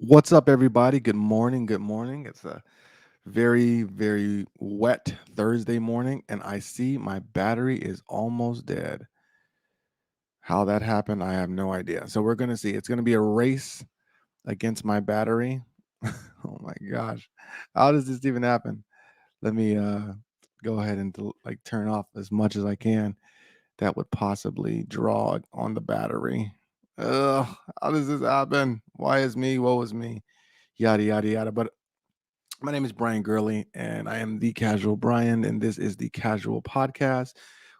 What's up, everybody? Good morning. Good morning. It's a very, very wet Thursday morning, and I see my battery is almost dead. How that happened, I have no idea. So we're going to see. It's going to be a race against my battery. Oh my gosh. How does this even happen? Let me go ahead and turn off as much as I can that would possibly draw on the battery. Ugh, how does this happen? Why is me? Woe is me? Yada, yada, yada. But my name is Brian Girley, and I am the Casual Brian, and this is the Casual Podcast,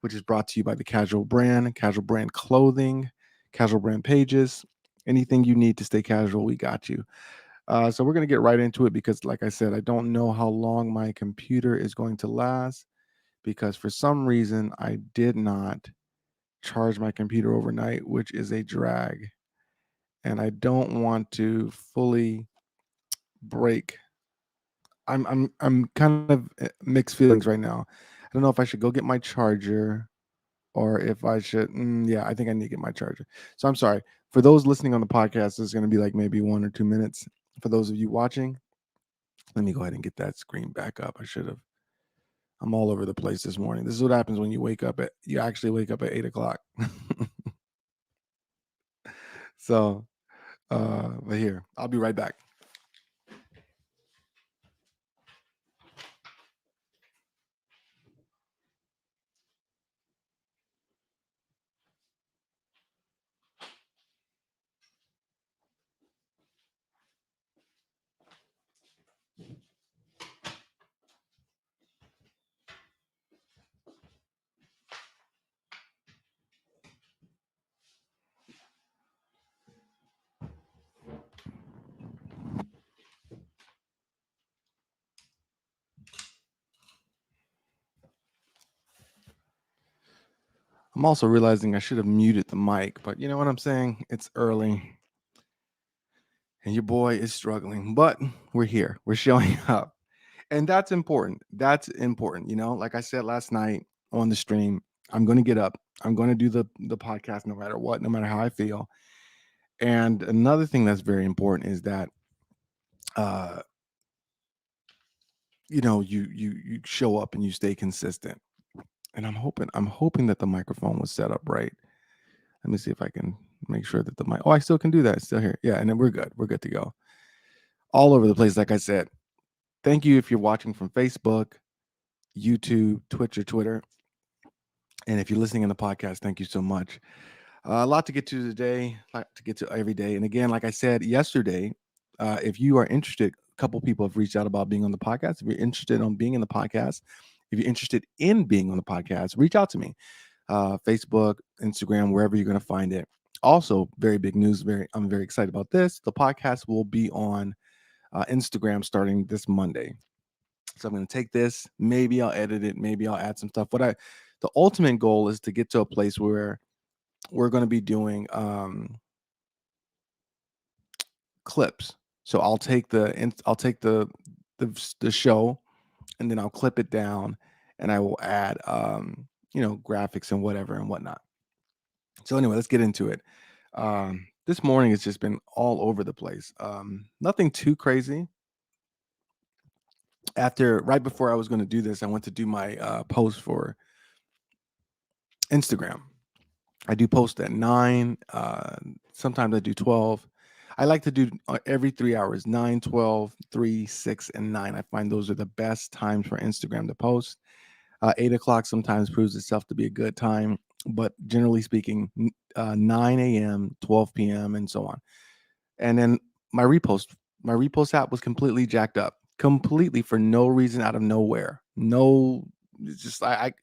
which is brought to you by the Casual Brand Clothing, Casual Brand Pages. Anything you need to stay casual, we got you. So we're gonna get right into it because, like I said, I don't know how long my computer is going to last because for some reason I did not charge my computer overnight, which is a drag, and I don't want to fully break. I'm kind of mixed feelings right now. I don't know if I should go get my charger or if I should. Yeah, I think I need to get my charger. So I'm sorry for those listening on the podcast. It's going to be like maybe 1 or 2 minutes. For those of you watching, let me go ahead and get that screen back up. I should have. I'm all over the place this morning. This is what happens when you actually wake up at 8 o'clock. So, but here, I'll be right back. I'm also realizing I should have muted the mic, but you know what I'm saying? It's early and your boy is struggling, but we're here. We're showing up. And that's important. That's important. Like I said last night on the stream, I'm going to get up. I'm going to do the podcast no matter what, no matter how I feel. And another thing that's very important is that uh you show up and you stay consistent. And I'm hoping that the microphone was set up right. Let me see if I can make sure that the mic. Oh, I still can do that. It's still here. Yeah, and then we're good. We're good to go. All over the place like I said. Thank you if you're watching from Facebook, YouTube, Twitch, or Twitter. And if you're listening in the podcast, thank you so much. A lot to get to today, a lot to get to every day. And again, like I said yesterday, if you are interested, a couple people have reached out about being on the podcast. If you're interested on being in the podcast, if you're interested in being on the podcast, reach out to me. Facebook, Instagram, wherever you're going to find it. Also, very big news. I'm very excited about this. The podcast will be on Instagram starting this Monday. So I'm going to take this. Maybe I'll edit it. Maybe I'll add some stuff. The ultimate goal is to get to a place where we're going to be doing clips. So I'll take the show, and then I'll clip it down, and I will add graphics and whatever and whatnot. So anyway, let's get into it. This morning has just been all over the place. Nothing too crazy. After right before I was going to do this, I went to do my post for Instagram. I do post at 9. Sometimes I do 12. I like to do every 3 hours, 9, 12, 3, 6, and 9. I find those are the best times for Instagram to post. 8 o'clock sometimes proves itself to be a good time, but generally speaking, 9 a.m., 12 p.m., and so on. And then my repost app was completely jacked up, completely for no reason, out of nowhere. No, it's just and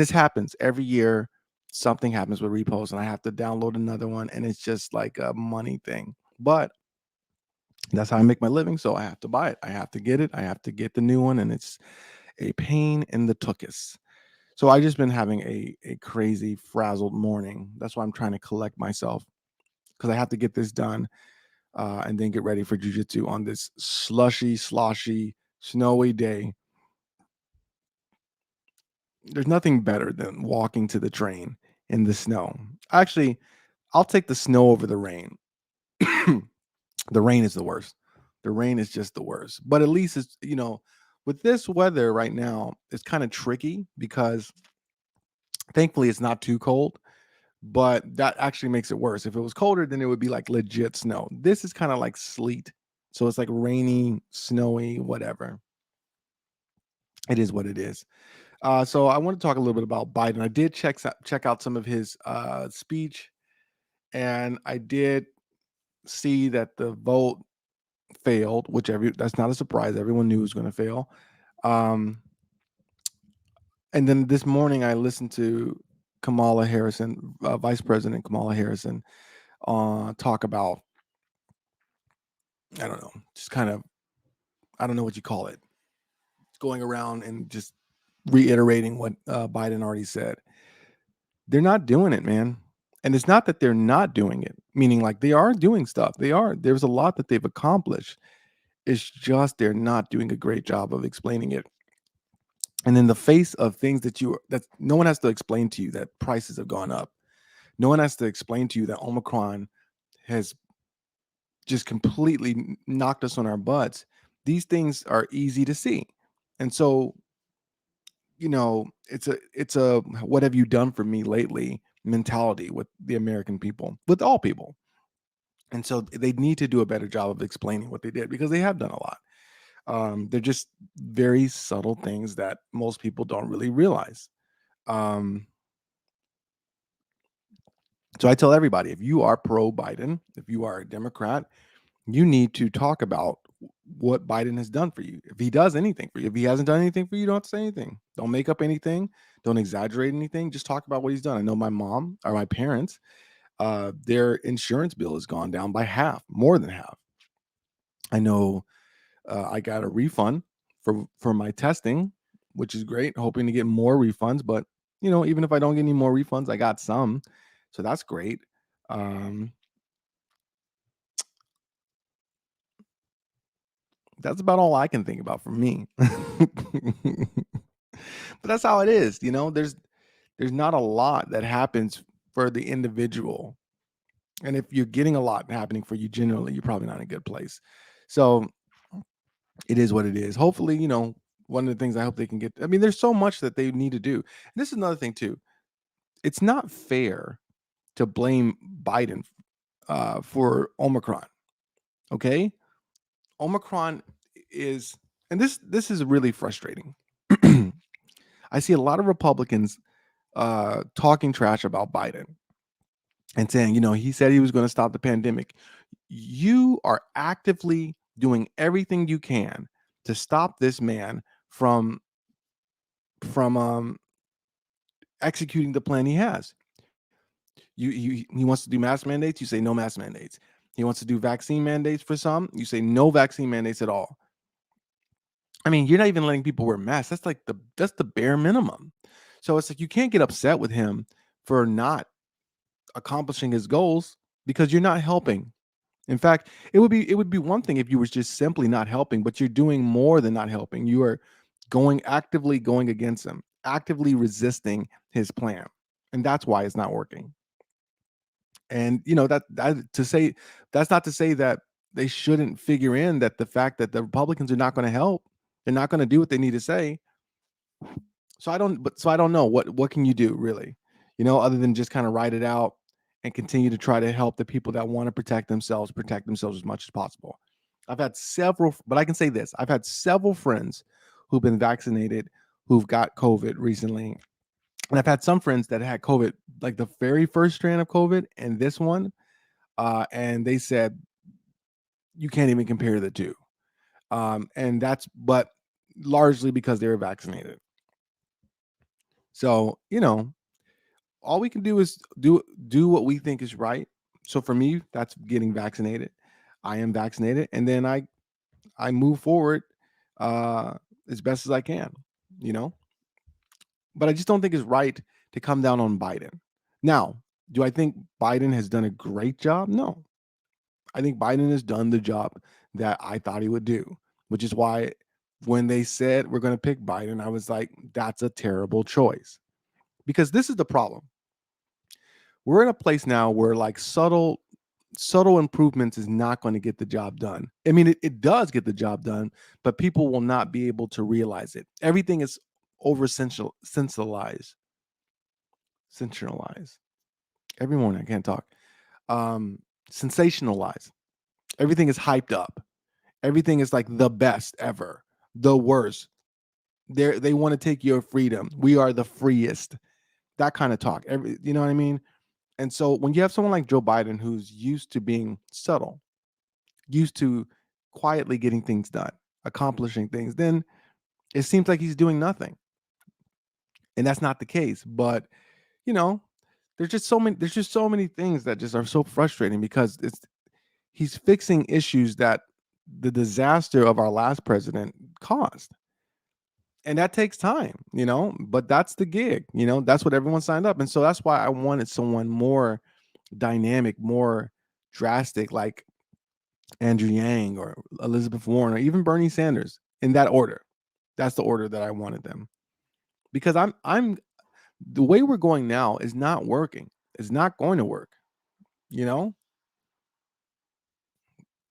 this happens every year. Something happens with reposts, and I have to download another one, and it's just like a money thing. But that's how I make my living, so I have to buy it. I have to get it. I have to get the new one, and it's a pain in the tuchus. So I just been having a crazy frazzled morning. That's why I'm trying to collect myself because I have to get this done and then get ready for jujitsu on this slushy, sloshy, snowy day. There's nothing better than walking to the train in the snow. Actually, I'll take the snow over the rain. The rain is the worst. The rain is just the worst. But at least it's, with this weather right now, it's kind of tricky because thankfully it's not too cold, but that actually makes it worse. If it was colder, then it would be like legit snow. This is kind of like sleet. So it's like rainy, snowy, whatever. It is what it is. So I want to talk a little bit about Biden. I did check out some of his speech, and I did see that the vote failed, which that's not a surprise. Everyone knew it was going to fail. Um, and then this morning, I listened to Kamala Harrison, Vice President Kamala Harrison, talk about, I don't know, just kind of, I don't know what you call it, going around and just reiterating what Biden already said. They're not doing it, man. And it's not that they're not doing it, meaning like they are doing stuff. They are. There's a lot that they've accomplished. It's just they're not doing a great job of explaining it. And in the face of things that no one has to explain to you that prices have gone up. No one has to explain to you that Omicron has just completely knocked us on our butts. These things are easy to see. And so, it's a what have you done for me lately mentality with the American people, with all people. And so they need to do a better job of explaining what they did because they have done a lot. They're just very subtle things that most people don't really realize. Um, so I tell everybody, if you are pro Biden, if you are a Democrat, you need to talk about what Biden has done for you. If he does anything for you, if he hasn't done anything for you, don't have to say anything. Don't make up anything. Don't exaggerate anything. Just talk about what he's done. I know my mom or my parents, their insurance bill has gone down by half, more than half. I know I got a refund for my testing, which is great. Hoping to get more refunds, but even if I don't get any more refunds, I got some, so that's great. Um, that's about all I can think about for me. But that's how it is. There's not a lot that happens for the individual, and if you're getting a lot happening for you, generally, you're probably not in a good place. So it is what it is. Hopefully, one of the things I hope they can get. I mean, there's so much that they need to do. And this is another thing too. It's not fair to blame Biden for Omicron. Okay, Omicron is, and this is really frustrating. I see a lot of Republicans talking trash about Biden and saying, he said he was going to stop the pandemic. You are actively doing everything you can to stop this man from executing the plan he has. He wants to do mask mandates. You say no mask mandates. He wants to do vaccine mandates for some. You say no vaccine mandates at all. I mean, you're not even letting people wear masks. That's the bare minimum. So it's like you can't get upset with him for not accomplishing his goals because you're not helping. In fact, it would be one thing if you were just simply not helping, but you're doing more than not helping. You are actively going against him, actively resisting his plan. And that's why it's not working. And that to say that's not to say that they shouldn't figure in that the fact that the Republicans are not going to help, they're not going to do what they need to say. So I don't know what can you do really, other than just kind of write it out and continue to try to help the people that want to protect themselves as much as possible. But I can say this: I've had several friends who've been vaccinated who've got COVID recently, and I've had some friends that had COVID, like the very first strand of COVID, and this one, and they said you can't even compare the two. And that's but largely because they were vaccinated. So all we can do is do what we think is right. So for me, that's getting vaccinated. I am vaccinated, and then I move forward uh, as best as I can. You know, but I just don't think it's right to come down on Biden. Now, do I think Biden has done a great job? No, I think Biden has done the job that I thought he would do, which is why when they said we're going to pick Biden, I was like, that's a terrible choice. Because this is the problem. We're in a place now where like subtle subtle improvements is not going to get the job done. I mean, it does get the job done, but people will not be able to realize it. Everything is over sensationalized. Sensationalized. Every morning I can't talk. Um, sensationalized. Everything is hyped up. Everything is like the best ever, the worst. They want to take your freedom. We are the freest. That kind of talk. You know what I mean? And so when you have someone like Joe Biden who's used to being subtle, used to quietly getting things done, accomplishing things, then it seems like he's doing nothing. And that's not the case. But, you know, there's just so many things that just are so frustrating because he's fixing issues that the disaster of our last president caused. And that takes time, but that's the gig, that's what everyone signed up. And so that's why I wanted someone more dynamic, more drastic, like Andrew Yang or Elizabeth Warren or even Bernie Sanders, in that order. That's the order that I wanted them. Because I'm the way we're going now is not working. It's not going to work. You know,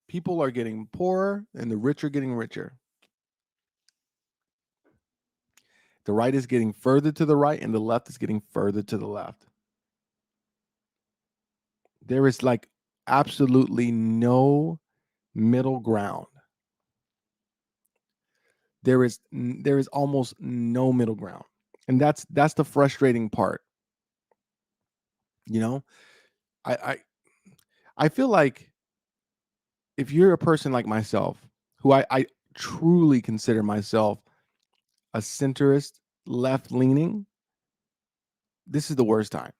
people are getting poorer and the rich are getting richer. The right is getting further to the right and the left is getting further to the left. There is like absolutely no middle ground. There is almost no middle ground. And that's the frustrating part. You know, I I, I feel like if you're a person like myself, who I truly consider myself a centrist, left leaning, this is the worst time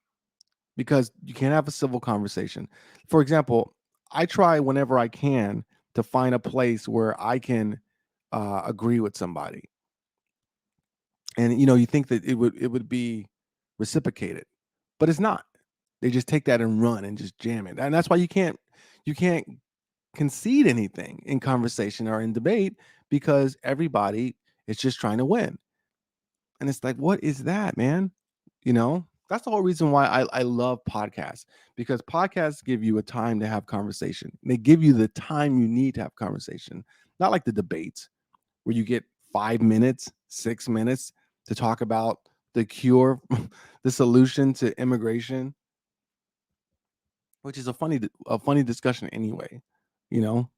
because you can't have a civil conversation. For example, I try whenever I can to find a place where I can agree with somebody, and you think that it would be reciprocated, but it's not. They just take that and run and just jam it, and that's why you can't concede anything in conversation or in debate because everybody is just trying to win. And it's like, what is that, man? That's the whole reason why I love podcasts, because podcasts give you a time to have conversation. They give you the time you need to have conversation, not like the debates where you get 5 minutes, 6 minutes to talk about the cure, the solution to immigration, which is a funny discussion anyway.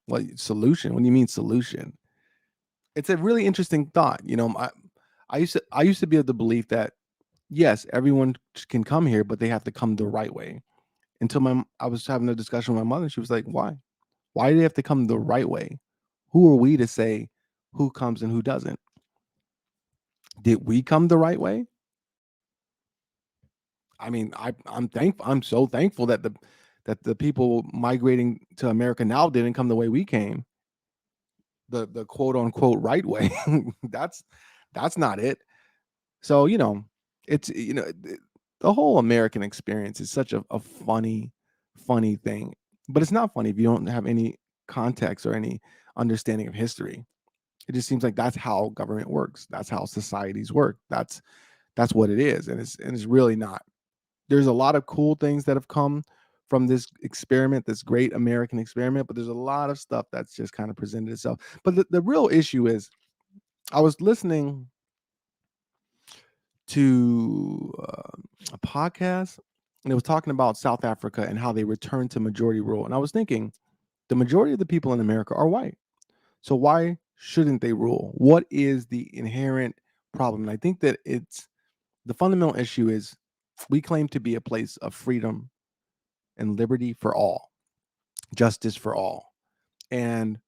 Like solution. What do you mean solution? It's a really interesting thought. I used to be of the belief that yes, everyone can come here, but they have to come the right way. Until I was having a discussion with my mother, she was like, "Why? Why do they have to come the right way? Who are we to say who comes and who doesn't? Did we come the right way?" I mean, I'm thankful. I'm so thankful that the people migrating to America now didn't come the way we came, the quote unquote right way. That's not it. So it's the whole American experience is such a funny thing, but it's not funny if you don't have any context or any understanding of history. It just seems like that's how government works. That's how societies work. That's what it is, and it's really not. There's a lot of cool things that have come from this experiment, this great American experiment, but there's a lot of stuff that's just kind of presented itself. But the real issue is, I was listening to a podcast, and it was talking about South Africa and how they returned to majority rule. And I was thinking, the majority of the people in America are white. So why shouldn't they rule? What is the inherent problem? And I think that the fundamental issue is we claim to be a place of freedom and liberty for all, justice for all. And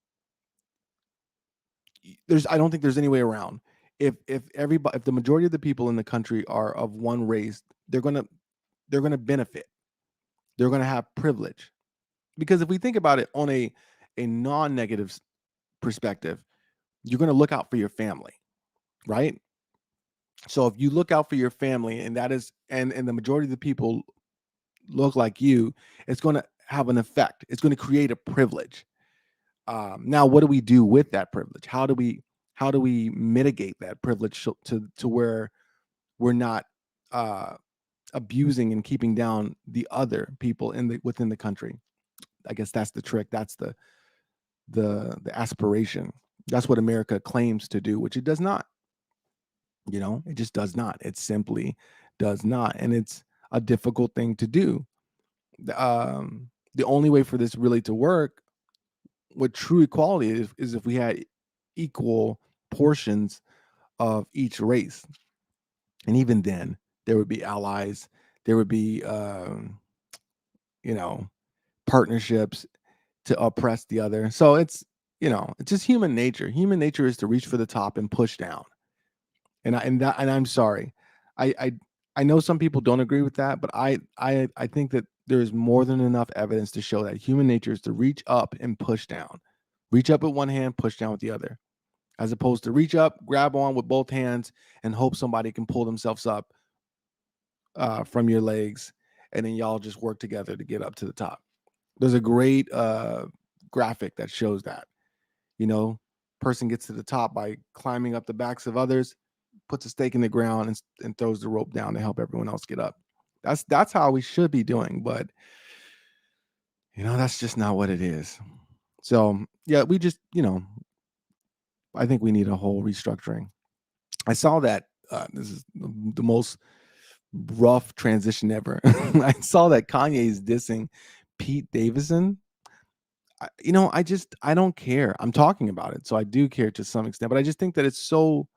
I don't think there's any way around. If the majority of the people in the country are of one race, they're gonna benefit. They're gonna have privilege. Because if we think about it on a non-negative perspective, you're gonna look out for your family, right? So if you look out for your family, and that is and the majority of the people look like you, it's going to have an effect. It's going to create a privilege. Now, what do we do with that privilege? How do we mitigate that privilege to where we're not uh, abusing and keeping down the other people within the country? I guess that's the trick. That's the aspiration. That's what America claims to do, which it does not. It just does not. It simply does not, and it's a difficult thing to do. The only way for this really to work with true equality is if we had equal portions of each race, and even then, there would be allies. There would be, you know, partnerships to oppress the other. So it's just human nature. Human nature is to reach for the top and push down. And I'm sorry. I I I know some people don't agree with that, but I think that there's more than enough evidence to show that human nature is to reach up and push down. Reach up with one hand, push down with the other, as opposed to reach up, grab on with both hands, and hope somebody can pull themselves up from your legs, and then y'all just work together to get up to the top. There's a great graphic that shows that. You know, person gets to the top by climbing up the backs of others, puts a stake in the ground, and throws the rope down to help everyone else get up. That's how we should be doing, but that's just not what it is. So yeah, we just I think we need a whole restructuring. I saw that this is the most rough transition ever. I saw that Kanye is dissing Pete Davidson. I don't care. I'm talking about it, so I do care to some extent, but I just think that it's so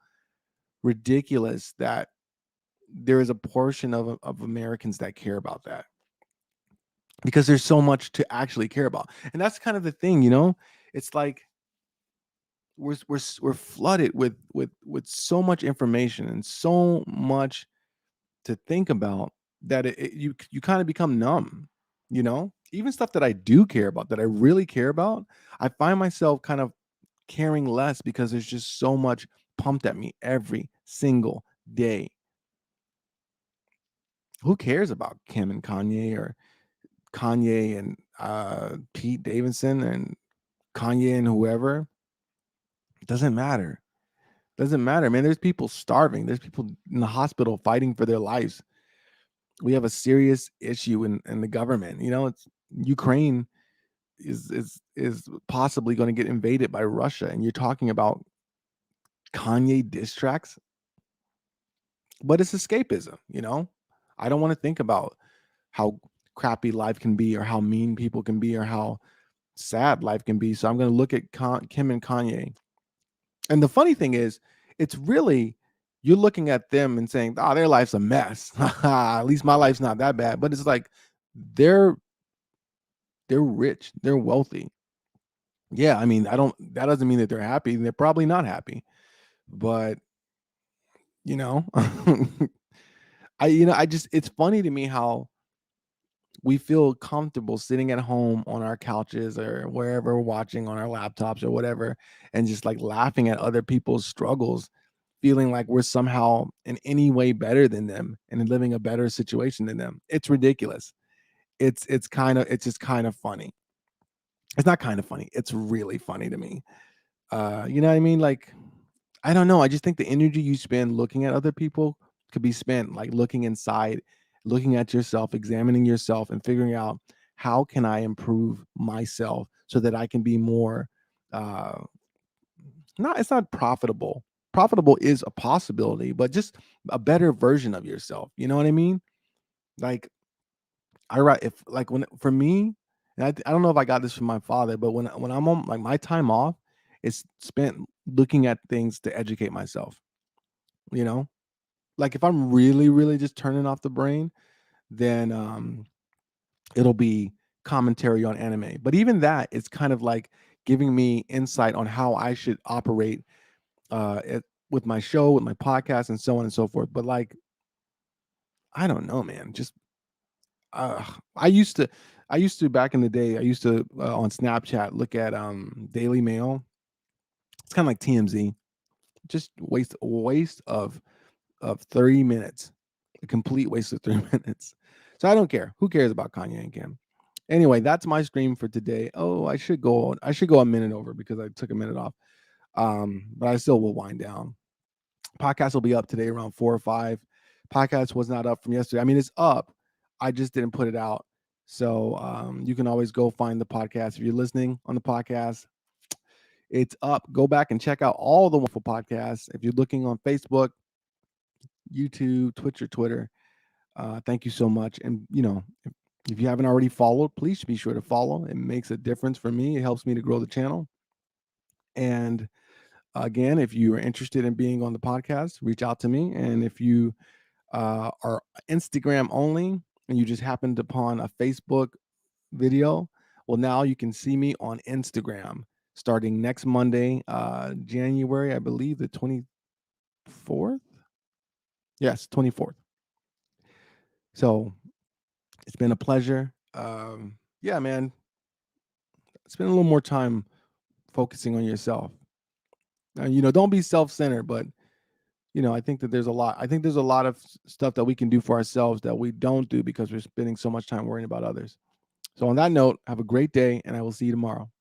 ridiculous that there is a portion of Americans that care about that, because there's so much to actually care about. And that's kind of the thing. It's like we're flooded with so much information and so much to think about that you kind of become numb. Even stuff that I do care about, that I really care about, I find myself kind of caring less because there's just so much pumped at me every single day. Who cares about Kim and Kanye, or Kanye and Pete Davidson, and Kanye and whoever? It doesn't matter. Doesn't matter, man. There's people starving. There's people in the hospital fighting for their lives. We have a serious issue in the government. It's Ukraine is possibly going to get invaded by Russia, and you're talking about Kanye diss tracks. But it's escapism. I don't want to think about how crappy life can be, or how mean people can be, or how sad life can be. So I'm going to look at Kim and Kanye. And the funny thing is, it's really, you're looking at them and saying, "Oh, their life's a mess. At least my life's not that bad." But it's like they're rich, they're wealthy. Yeah, I mean, I don't. That doesn't mean that they're happy. They're probably not happy. But you know, I just, it's funny to me how we feel comfortable sitting at home on our couches or wherever, watching on our laptops or whatever, and just like laughing at other people's struggles, feeling like we're somehow in any way better than them and living a better situation than them. It's ridiculous. It's just kind of funny. It's not kind of funny. It's really funny to me. You know what I mean? Like, I don't know. I just think the energy you spend looking at other people could be spent like looking inside, looking at yourself, examining yourself, and figuring out, how can I improve myself so that I can be more, uh not it's not profitable. Profitable is a possibility, but just a better version of yourself. You know what I mean? Like, I write, if like, when for me, and I don't know if I got this from my father, but when I'm on like my time off, it's spent looking at things to educate myself. You know, like if I'm really, really just turning off the brain, then it'll be commentary on anime. But even that, it's kind of like giving me insight on how I should operate with my show, with my podcast, and so on and so forth. But like, I don't know, man. Just uh, I used to, back in the day. I used to on Snapchat look at Daily Mail. It's kind of like TMZ. Just waste of 30 minutes, a complete waste of 3 minutes. So I don't care. Who cares about Kanye and Kim? Anyway, that's my stream for today. Oh, I should go a minute over because I took a minute off. But I still will wind down. Podcast will be up today around 4 or 5. Podcast was not up from yesterday. I mean, it's up. I just didn't put it out So you can always go find the podcast. If you're listening on the podcast, it's up. Go back and check out all the wonderful podcasts. If you're looking on Facebook, YouTube, Twitch, or Twitter, thank you so much. And if you haven't already followed, please be sure to follow. It makes a difference for me. It helps me to grow the channel. And again, if you are interested in being on the podcast, reach out to me. And if you are Instagram only and you just happened upon a Facebook video, well, now you can see me on Instagram starting next Monday, January, I believe the 24th. Yes, 24th. So it's been a pleasure. Yeah, man, spend a little more time focusing on yourself. Don't be self-centered, but I think that there's a lot. I think there's a lot of stuff that we can do for ourselves that we don't do because we're spending so much time worrying about others. So on that note, have a great day, and I will see you tomorrow.